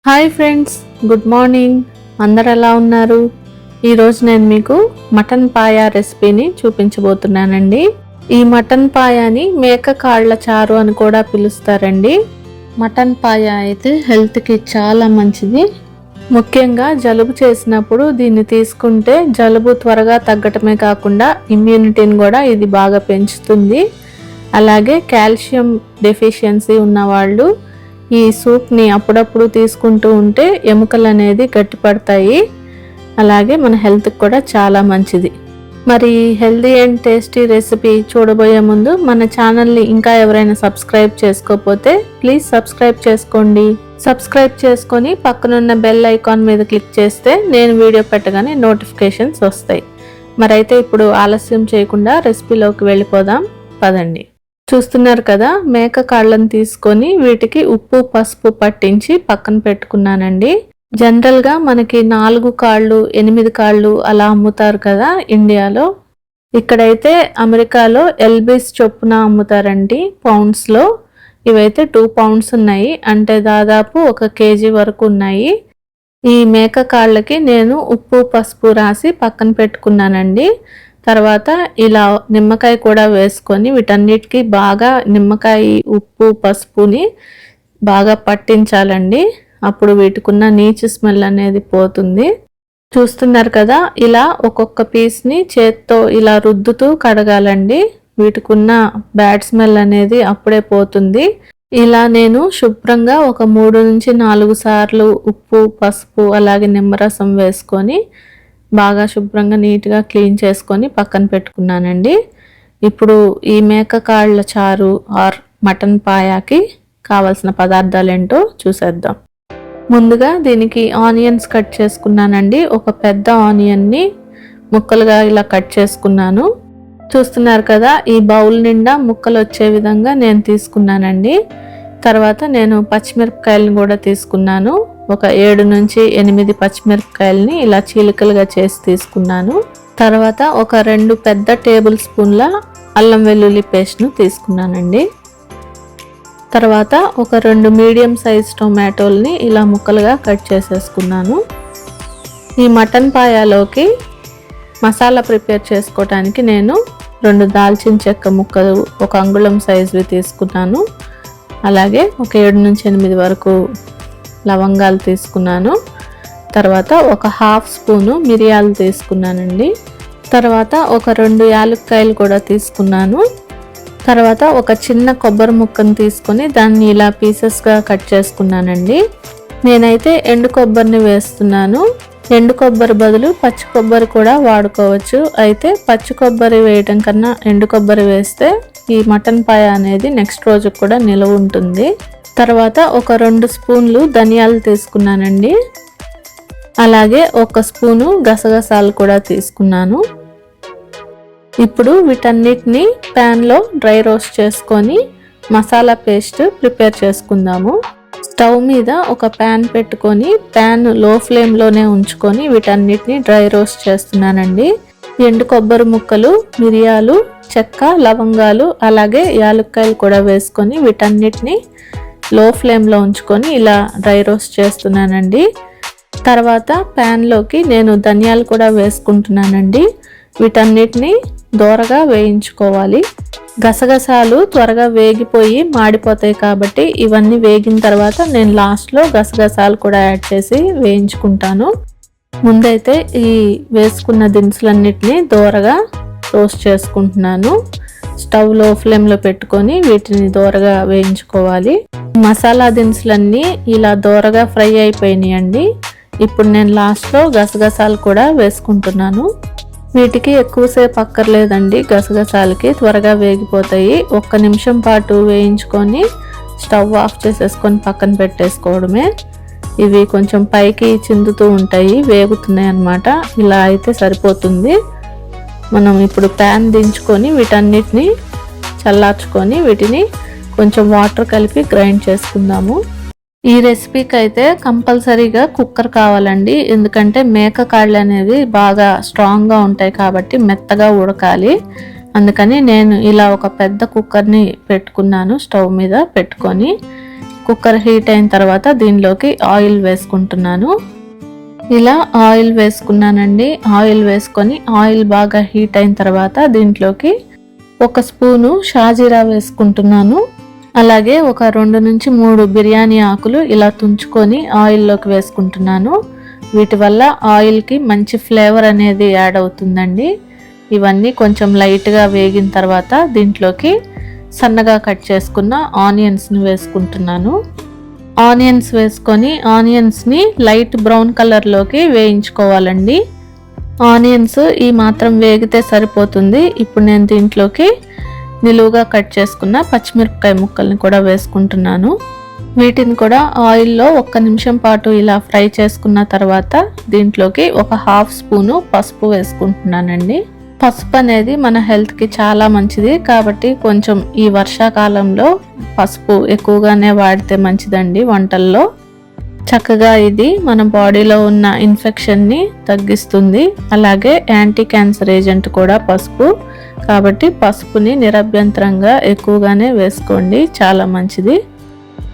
Hi friends, good morning. అందరు ఎలా ఉన్నారు? ఈరోజు నేను మీకు మటన్ పాయా రెసిపీని చూపించబోతున్నానండి. ఈ మటన్ పాయాని మేక కాళ్ళ చారు అని కూడా పిలుస్తారండి. మటన్ పాయా అయితే హెల్త్కి చాలా మంచిది. ముఖ్యంగా జలుబు చేసినప్పుడు దీన్ని తీసుకుంటే జలుబు త్వరగా తగ్గటమే కాకుండా ఇమ్యూనిటీని కూడా ఇది బాగా పెంచుతుంది. అలాగే కాల్షియం డెఫిషియన్సీ ఉన్నవాళ్ళు ఈ సూప్ని అప్పుడప్పుడు తీసుకుంటూ ఉంటే ఎముకలు అనేది గట్టిపడతాయి. అలాగే మన హెల్త్కి కూడా చాలా మంచిది. మరి హెల్దీ అండ్ టేస్టీ రెసిపీ చూడబోయే ముందు మన ఛానల్ని ఇంకా ఎవరైనా సబ్స్క్రైబ్ చేసుకోకపోతే ప్లీజ్ సబ్స్క్రైబ్ చేసుకోండి. సబ్స్క్రైబ్ చేసుకొని పక్కనున్న బెల్ ఐకాన్ మీద క్లిక్ చేస్తే నేను వీడియో పెట్టగానే నోటిఫికేషన్స్ వస్తాయి. మరైతే ఇప్పుడు ఆలస్యం చేయకుండా రెసిపీలోకి వెళ్ళిపోదాం, పదండి. చూస్తున్నారు కదా, మేక కాళ్ళను తీసుకొని వీటికి ఉప్పు పసుపు పట్టించి పక్కన పెట్టుకున్నానండి. జనరల్గా మనకి 4 కాళ్ళు 8 కాళ్ళు అలా అమ్ముతారు కదా ఇండియాలో. ఇక్కడైతే అమెరికాలో ఎల్బీస్ చొప్పున అమ్ముతారండి పౌండ్స్లో. ఇవైతే 2 పౌండ్స్ ఉన్నాయి, అంటే దాదాపు 1 కేజీ వరకు ఉన్నాయి. ఈ మేక కాళ్ళకి నేను ఉప్పు పసుపు రాసి పక్కన పెట్టుకున్నానండి. తర్వాత ఇలా నిమ్మకాయ కూడా వేసుకొని వీటన్నిటికీ బాగా నిమ్మకాయ ఉప్పు పసుపుని బాగా పట్టించాలండి. అప్పుడు వీటికున్న నీచు స్మెల్ అనేది పోతుంది. చూస్తున్నారు కదా, ఇలా ఒక్కొక్క పీస్ని చేత్తో ఇలా రుద్దుతూ కడగాలండి. వీటికున్న బ్యాడ్ స్మెల్ అనేది అప్పుడే పోతుంది. ఇలా నేను శుభ్రంగా ఒక 3 నుంచి 4 సార్లు ఉప్పు పసుపు అలాగే నిమ్మరసం వేసుకొని బాగా శుభ్రంగా నీట్గా క్లీన్ చేసుకొని పక్కన పెట్టుకున్నానండి. ఇప్పుడు ఈ మేక కాళ్ళ చారు ఆర్ మటన్ పాయాకి కావాల్సిన పదార్థాలు ఏంటో చూసేద్దాం. ముందుగా దీనికి ఆనియన్స్ కట్ చేసుకున్నానండి. ఒక పెద్ద ఆనియన్ని ముక్కలుగా ఇలా కట్ చేసుకున్నాను. చూస్తున్నారు కదా, ఈ బౌల్ నిండా ముక్కలు వచ్చే విధంగా నేను తీసుకున్నానండి. తర్వాత నేను పచ్చిమిరపకాయలను కూడా తీసుకున్నాను. ఒక 7 నుంచి 8 పచ్చిమిరపకాయలని ఇలా చీలికలుగా చేసి తీసుకున్నాను. తర్వాత ఒక 2 పెద్ద టేబుల్ స్పూన్ల అల్లం వెల్లుల్లి పేస్ట్ను తీసుకున్నానండి. తర్వాత ఒక 2 మీడియం సైజ్ టొమాటోల్ని ఇలా ముక్కలుగా కట్ చేసేసుకున్నాను. ఈ మటన్ పాయాలోకి మసాలా ప్రిపేర్ చేసుకోవడానికి నేను 2 దాల్చిన చెక్క ముక్కలు 1 అంగుళం సైజువి తీసుకున్నాను. అలాగే ఒక 7 నుంచి 8 వరకు లవంగాలు తీసుకున్నాను. తర్వాత ఒక 1/2 స్పూను మిరియాలు తీసుకున్నానండి. తర్వాత ఒక 2 యాలక్కాయలు కూడా తీసుకున్నాను. తర్వాత ఒక చిన్న కొబ్బరి ముక్కను తీసుకొని దాన్ని ఇలా పీసెస్గా కట్ చేసుకున్నానండి. నేనైతే ఎండు కొబ్బరిని వేస్తున్నాను. ఎండు కొబ్బరి బదులు పచ్చి కొబ్బరి కూడా వాడుకోవచ్చు. అయితే పచ్చి కొబ్బరి వేయడం కన్నా ఎండు కొబ్బరి వేస్తే ఈ మటన్ పాయ అనేది నెక్స్ట్ రోజు కూడా నిలవ ఉంటుంది. తర్వాత ఒక 2 స్పూన్లు ధనియాలు తీసుకున్నానండి. అలాగే 1 స్పూను గసగసాలు కూడా తీసుకున్నాను. ఇప్పుడు వీటన్నిటిని ప్యాన్లో డ్రై రోస్ట్ చేసుకొని మసాలా పేస్ట్ ప్రిపేర్ చేసుకుందాము. స్టవ్ మీద ఒక ప్యాన్ పెట్టుకొని ప్యాన్ లో ఫ్లేమ్లోనే ఉంచుకొని వీటన్నిటిని డ్రై రోస్ట్ చేస్తున్నానండి. ఎండు కొబ్బరి ముక్కలు, మిరియాలు, చెక్క, లవంగాలు అలాగే యాలక్కాయలు కూడా వేసుకొని వీటన్నిటిని లో ఫ్లేమ్లో ఉంచుకొని ఇలా డ్రై రోస్ట్ చేస్తున్నానండి. తర్వాత ప్యాన్లోకి నేను ధనియాలు కూడా వేసుకుంటున్నానండి. వీటన్నిటిని దోరగా వేయించుకోవాలి. గసగసాలు త్వరగా వేగిపోయి మాడిపోతాయి కాబట్టి ఇవన్నీ వేగిన తర్వాత నేను లాస్ట్లో గసగసాలు కూడా యాడ్ చేసి వేయించుకుంటాను. ముందైతే ఈ వేసుకున్న దినుసులన్నిటిని దోరగా రోస్ట్ చేసుకుంటున్నాను. స్టవ్ లో ఫ్లేమ్లో పెట్టుకొని వీటిని దోరగా వేయించుకోవాలి. మసాలా దినుసులన్నీ ఇలా దోరగా ఫ్రై అయిపోయినాయండి. ఇప్పుడు నేను లాస్ట్లో గసగసాలు కూడా వేసుకుంటున్నాను. వీటికి ఎక్కువసేపు అక్కర్లేదండి, గసగసాలకి త్వరగా వేగిపోతాయి. 1 నిమిషం పాటు వేయించుకొని స్టవ్ ఆఫ్ చేసేసుకొని పక్కన పెట్టేసుకోవడమే. ఇవి కొంచెం పైకి చిందుతూ ఉంటాయి, వేగుతున్నాయి అన్నమాట. ఇలా అయితే సరిపోతుంది. మనం ఇప్పుడు ప్యాన్ దించుకొని వీటన్నిటిని చల్లార్చుకొని వీటిని కొంచెం వాటర్ కలిపి గ్రైండ్ చేసుకుందాము. ఈ రెసిపీకి అయితే కంపల్సరీగా కుక్కర్ కావాలండి. ఎందుకంటే మేక కాళ్ళు అనేవి బాగా స్ట్రాంగ్గా ఉంటాయి కాబట్టి మెత్తగా ఉడకాలి. అందుకని నేను ఇలా ఒక పెద్ద కుక్కర్ని పెట్టుకున్నాను. స్టవ్ మీద పెట్టుకొని కుక్కర్ హీట్ అయిన తర్వాత దీనిలోకి ఆయిల్ వేసుకుంటున్నాను. ఇలా ఆయిల్ వేసుకున్నానండి. ఆయిల్ వేసుకొని ఆయిల్ బాగా హీట్ అయిన తర్వాత దీంట్లోకి 1 స్పూను షాజీరా వేసుకుంటున్నాను. అలాగే ఒక 2 నుంచి 3 బిర్యానీ ఆకులు ఇలా తుంచుకొని ఆయిల్లోకి వేసుకుంటున్నాను. వీటి వల్ల ఆయిల్కి మంచి ఫ్లేవర్ అనేది యాడ్ అవుతుందండి. ఇవన్నీ కొంచెం లైట్గా వేగిన తర్వాత దీంట్లోకి సన్నగా కట్ చేసుకున్న ఆనియన్స్ని వేసుకుంటున్నాను. ఆనియన్స్ వేసుకొని ఆనియన్స్ని లైట్ బ్రౌన్ కలర్లోకి వేయించుకోవాలండి. ఆనియన్స్ ఈ మాత్రం వేగితే సరిపోతుంది. ఇప్పుడు నేను దీంట్లోకి నిలువుగా కట్ చేసుకున్న పచ్చిమిరపకాయ ముక్కల్ని కూడా వేసుకుంటున్నాను. వీటిని కూడా ఆయిల్లో 1 నిమిషం పాటు ఇలా ఫ్రై చేసుకున్న తర్వాత దీంట్లోకి ఒక 1/2 స్పూను పసుపు వేసుకుంటున్నానండి. పసుపు అనేది మన హెల్త్కి చాలా మంచిది కాబట్టి కొంచెం ఈ వర్షాకాలంలో పసుపు ఎక్కువగానే వాడితే మంచిదండి వంటల్లో. చక్కగా ఇది మన బాడీలో ఉన్న ఇన్ఫెక్షన్ని తగ్గిస్తుంది. అలాగే యాంటీ క్యాన్సర్ ఏజెంట్ కూడా పసుపు కాబట్టి పసుపుని నిరభ్యంతరంగా ఎక్కువగానే వేసుకోండి, చాలా మంచిది.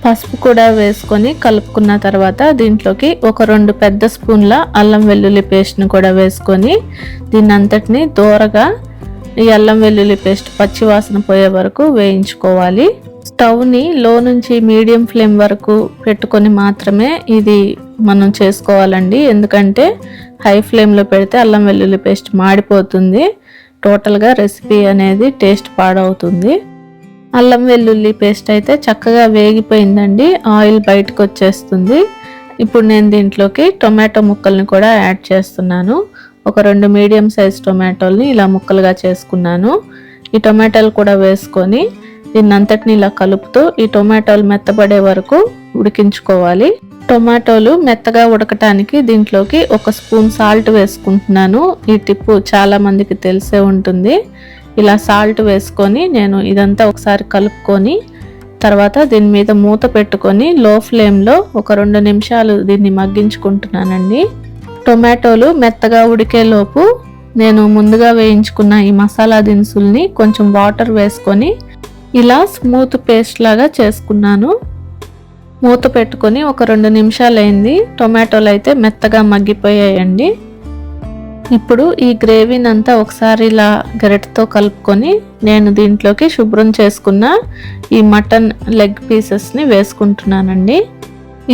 పసుపు కూడా వేసుకొని కలుపుకున్న తర్వాత దీంట్లోకి ఒక 2 పెద్ద స్పూన్ల అల్లం వెల్లుల్లి పేస్ట్ని కూడా వేసుకొని దీన్ని అంతటిని దూరగా ఈ అల్లం వెల్లుల్లి పేస్ట్ పచ్చి వాసన పోయే వరకు వేయించుకోవాలి. స్టవ్ని లో నుంచి మీడియం ఫ్లేమ్ వరకు పెట్టుకొని మాత్రమే ఇది మనం చేసుకోవాలండి. ఎందుకంటే హై ఫ్లేమ్లో పెడితే అల్లం వెల్లుల్లి పేస్ట్ మాడిపోతుంది. టోటల్గా రెసిపీ అనేది టేస్ట్ పాడవుతుంది. అల్లం వెల్లుల్లి పేస్ట్ అయితే చక్కగా వేగిపోయిందండి. ఆయిల్ బయటకు వచ్చేస్తుంది. ఇప్పుడు నేను దీంట్లోకి టొమాటో ముక్కల్ని కూడా యాడ్ చేస్తున్నాను. ఒక 2 మీడియం సైజ్ టొమాటోల్ని ఇలా ముక్కలుగా చేసుకున్నాను. ఈ టొమాటోలు కూడా వేసుకొని దీన్ని అంతటిని ఇలా కలుపుతూ ఈ టొమాటోలు మెత్తబడే వరకు ఉడికించుకోవాలి. టొమాటోలు మెత్తగా ఉడకటానికి దీంట్లోకి 1 స్పూన్ సాల్ట్ వేసుకుంటున్నాను. ఈ టిప్పు చాలా మందికి తెలిసే ఉంటుంది. ఇలా సాల్ట్ వేసుకొని నేను ఇదంతా ఒకసారి కలుపుకొని తర్వాత దీని మీద మూత పెట్టుకొని లో ఫ్లేమ్లో ఒక 2 నిమిషాలు దీన్ని మగ్గించుకుంటున్నానండి. టొమాటోలు మెత్తగా ఉడికేలోపు నేను ముందుగా వేయించుకున్న ఈ మసాలా దినుసుల్ని కొంచెం వాటర్ వేసుకొని ఇలా స్మూత్ పేస్ట్ లాగా చేసుకున్నాను. మూత పెట్టుకొని ఒక 2 నిమిషాలు అయింది. టొమాటోలు అయితే మెత్తగా మగ్గిపోయాయండి. ఇప్పుడు ఈ గ్రేవీని అంతా ఒకసారి ఇలా గరిటెతో కలుపుకొని నేను దీంట్లోకి శుభ్రం చేసుకున్న ఈ మటన్ లెగ్ పీసెస్ని వేసుకుంటున్నానండి.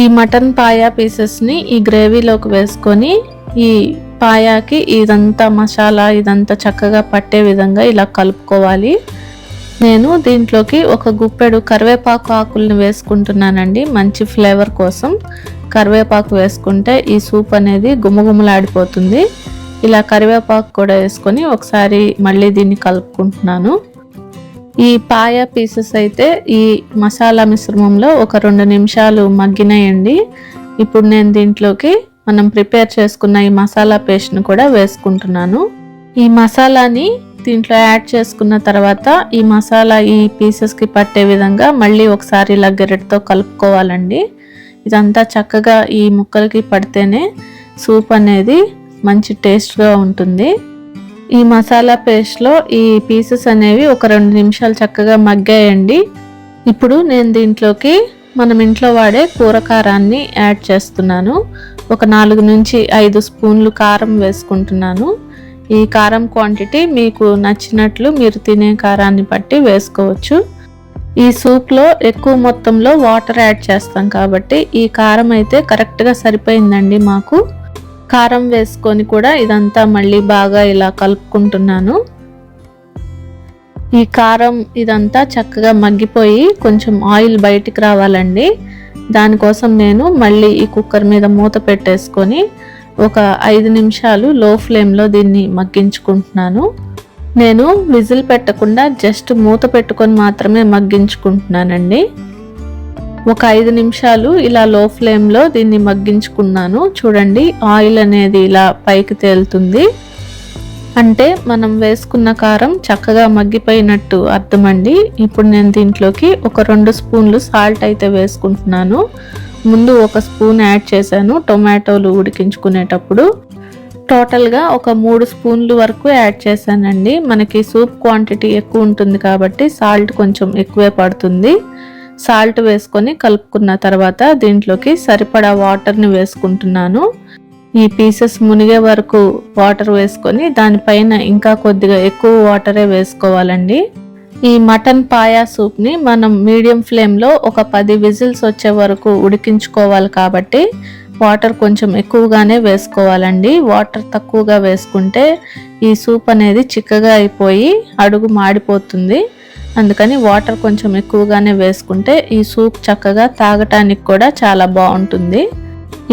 ఈ మటన్ పాయా పీసెస్ని ఈ గ్రేవీలోకి వేసుకొని ఈ పాయాకి ఇదంతా మసాలా ఇదంతా చక్కగా పట్టే విధంగా ఇలా కలుపుకోవాలి. నేను దీంట్లోకి ఒక గుప్పెడు కరివేపాకు ఆకుల్ని వేసుకుంటున్నానండి. మంచి ఫ్లేవర్ కోసం కరివేపాకు వేసుకుంటే ఈ సూప్ అనేది గుమగుమలాడిపోతుంది. ఇలా కరివేపాకు కూడా వేసుకొని ఒకసారి మళ్ళీ దీన్ని కలుపుకుంటున్నాను. ఈ పాయ పీసెస్ అయితే ఈ మసాలా మిశ్రమంలో ఒక 2 నిమిషాలు మగ్గినాయండి. ఇప్పుడు నేను దీంట్లోకి మనం ప్రిపేర్ చేసుకున్న ఈ మసాలా పేస్ట్ని కూడా వేసుకుంటున్నాను. ఈ మసాలాని దీంట్లో యాడ్ చేసుకున్న తర్వాత ఈ మసాలా ఈ పీసెస్కి పట్టే విధంగా మళ్ళీ ఒకసారి ఇలా గరిటెతో కలుపుకోవాలండి. ఇదంతా చక్కగా ఈ ముక్కలకి పడితేనే సూప్ అనేది మంచి టేస్ట్గా ఉంటుంది. ఈ మసాలా పేస్ట్లో ఈ పీసెస్ అనేవి ఒక 2 నిమిషాలు చక్కగా మగ్గాయండి. ఇప్పుడు నేను దీంట్లోకి మనం ఇంట్లో వాడే కూర కారాన్ని యాడ్ చేస్తున్నాను. ఒక 4 నుంచి 5 స్పూన్లు కారం వేసుకుంటున్నాను. ఈ కారం క్వాంటిటీ మీకు నచ్చినట్లు మీరు తినే కారాన్ని బట్టి వేసుకోవచ్చు. ఈ సూప్లో ఎక్కువ మొత్తంలో వాటర్ యాడ్ చేస్తాం కాబట్టి ఈ కారం అయితే కరెక్ట్గా సరిపోయిందండి మాకు. కారం వేసుకొని కూడా ఇదంతా మళ్ళీ బాగా ఇలా కలుపుకుంటున్నాను. ఈ కారం ఇదంతా చక్కగా మగ్గిపోయి కొంచెం ఆయిల్ బయటికి రావాలండి. దానికోసం నేను మళ్ళీ ఈ కుక్కర్ మీద మూత పెట్టేసుకొని ఒక 5 నిమిషాలు లో ఫ్లేమ్లో దీన్ని మగ్గించుకుంటున్నాను. నేను విజిల్ పెట్టకుండా జస్ట్ మూత పెట్టుకొని మాత్రమే మగ్గించుకుంటున్నానండి. ఒక 5 నిమిషాలు ఇలా లో ఫ్లేమ్లో దీన్ని మగ్గించుకున్నాను. చూడండి ఆయిల్ అనేది ఇలా పైకి తేలుతుంది. అంటే మనం వేసుకున్న కారం చక్కగా మగ్గిపోయినట్టు అర్థమండి. ఇప్పుడు నేను దీంట్లోకి ఒక 2 స్పూన్లు సాల్ట్ అయితే వేసుకుంటున్నాను. ముందు 1 స్పూన్ యాడ్ చేశాను టొమాటోలు ఉడికించుకునేటప్పుడు. టోటల్గా ఒక 3 స్పూన్లు వరకు యాడ్ చేశానండి. మనకి సూప్ క్వాంటిటీ ఎక్కువ ఉంటుంది కాబట్టి సాల్ట్ కొంచెం ఎక్కువే పడుతుంది. సాల్ట్ వేసుకొని కలుపుకున్న తర్వాత దీంట్లోకి సరిపడా వాటర్ని వేసుకుంటున్నాను. ఈ పీసెస్ మునిగే వరకు వాటర్ వేసుకొని దానిపైన ఇంకా కొద్దిగా ఎక్కువ వాటరే వేసుకోవాలండి. ఈ మటన్ పాయా సూప్ని మనం మీడియం ఫ్లేమ్లో ఒక 10 విజిల్స్ వచ్చే వరకు ఉడికించుకోవాలి కాబట్టి వాటర్ కొంచెం ఎక్కువగానే వేసుకోవాలండి. వాటర్ తక్కువగా వేసుకుంటే ఈ సూప్ అనేది చిక్కగా అయిపోయి అడుగు మాడిపోతుంది. అందుకని వాటర్ కొంచెం ఎక్కువగానే వేసుకుంటే ఈ సూప్ చక్కగా తాగటానికి కూడా చాలా బాగుంటుంది.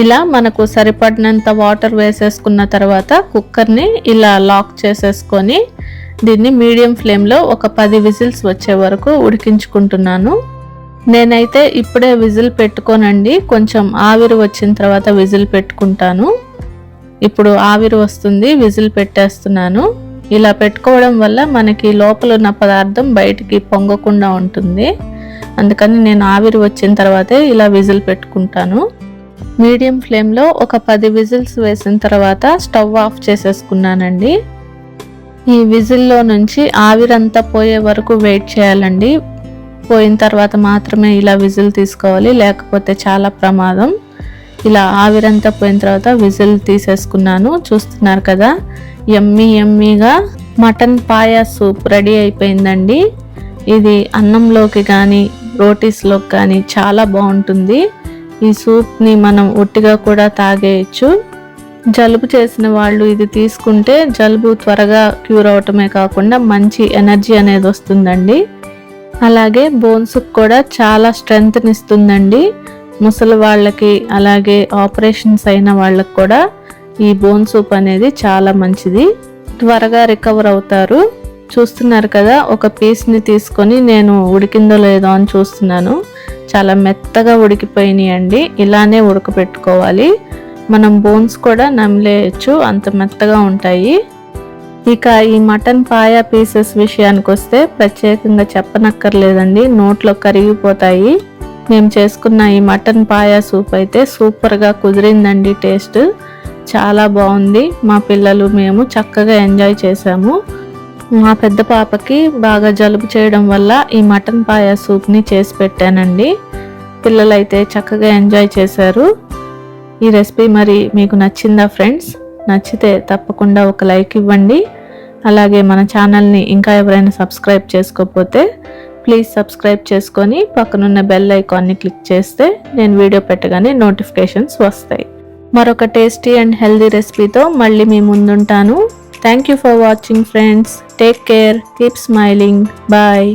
ఇలా మనకు సరిపడినంత వాటర్ వేసేసుకున్న తర్వాత కుక్కర్ని ఇలా లాక్ చేసేసుకొని దీన్ని మీడియం ఫ్లేమ్లో ఒక 10 విజిల్స్ వచ్చే వరకు ఉడికించుకుంటున్నాను. నేనైతే ఇప్పుడే విజిల్ పెట్టుకోనండి, కొంచెం ఆవిరి వచ్చిన తర్వాత విజిల్ పెట్టుకుంటాను. ఇప్పుడు ఆవిరి వస్తుంది, విజిల్ పెట్టేస్తున్నాను. ఇలా పెట్టుకోవడం వల్ల మనకి లోపల ఉన్న పదార్థం బయటికి పొంగకుండా ఉంటుంది. అందుకని నేను ఆవిరి వచ్చిన తర్వాతే ఇలా విజిల్ పెట్టుకుంటాను. మీడియం ఫ్లేమ్లో ఒక 10 విజిల్స్ వేసిన తర్వాత స్టవ్ ఆఫ్ చేసేసుకున్నానండి. ఈ విజిల్లో నుంచి ఆవిరంతా పోయే వరకు వెయిట్ చేయాలండి. పోయిన తర్వాత మాత్రమే ఇలా విజిల్ తీసుకోవాలి, లేకపోతే చాలా ప్రమాదం. ఇలా ఆవిరంతా పోయిన తర్వాత విజిల్ తీసేసుకున్నాను. చూస్తున్నారు కదా, యమ్మీగా మటన్ పాయా సూప్ రెడీ అయిపోయిందండి. ఇది అన్నంలోకి కానీ రోటీస్లోకి కానీ చాలా బాగుంటుంది. ఈ సూప్ని మనం ఒట్టిగా కూడా తాగేయచ్చు. జలుబు చేసిన వాళ్ళు ఇది తీసుకుంటే జలుబు త్వరగా క్యూర్ అవటమే కాకుండా మంచి ఎనర్జీ అనేది వస్తుందండి. అలాగే బోన్స్కి కూడా చాలా స్ట్రెంగ్త్ని ఇస్తుందండి. ముసలి వాళ్ళకి అలాగే ఆపరేషన్స్ అయిన వాళ్ళకి కూడా ఈ బోన్ సూప్ అనేది చాలా మంచిది, త్వరగా రికవర్ అవుతారు. చూస్తున్నారు కదా, ఒక పీస్ని తీసుకొని నేను ఉడికిందో లేదో అని చూస్తున్నాను. చాలా మెత్తగా ఉడికిపోయినాయి అండి. ఇలానే ఉడకపెట్టుకోవాలి. మనం బోన్స్ కూడా నమిలేయచ్చు, అంత మెత్తగా ఉంటాయి. ఇక ఈ మటన్ పాయా పీసెస్ విషయానికి వస్తే ప్రత్యేకంగా చెప్పనక్కర్లేదండి, నోట్లో కరిగిపోతాయి. మేము చేసుకున్న ఈ మటన్ పాయా సూప్ అయితే సూపర్గా కుదిరిందండి. టేస్ట్ చాలా బాగుంది. మా పిల్లలు మేము చక్కగా ఎంజాయ్ చేసాము. మా పెద్ద పాపకి బాగా జలుబు చేయడం వల్ల ఈ మటన్ పాయా సూప్ని చేసి పెట్టానండి. పిల్లలైతే చక్కగా ఎంజాయ్ చేశారు. ఈ రెసిపీ మరి మీకు నచ్చిందా ఫ్రెండ్స్? నచ్చితే తప్పకుండా ఒక లైక్ ఇవ్వండి. అలాగే మన ఛానల్ని ఇంకా ఎవరైనా సబ్స్క్రైబ్ చేసుకోకపోతే ప్లీజ్ సబ్స్క్రైబ్ చేసుకొని పక్కనున్న బెల్ ఐకాన్ని క్లిక్ చేస్తే నేను వీడియో పెట్టగానే నోటిఫికేషన్స్ వస్తాయి. మరొక టేస్టీ అండ్ హెల్దీ రెసిపీతో మళ్ళీ మీ ముందుంటాను. Thank you for watching friends. Take care, keep smiling, bye.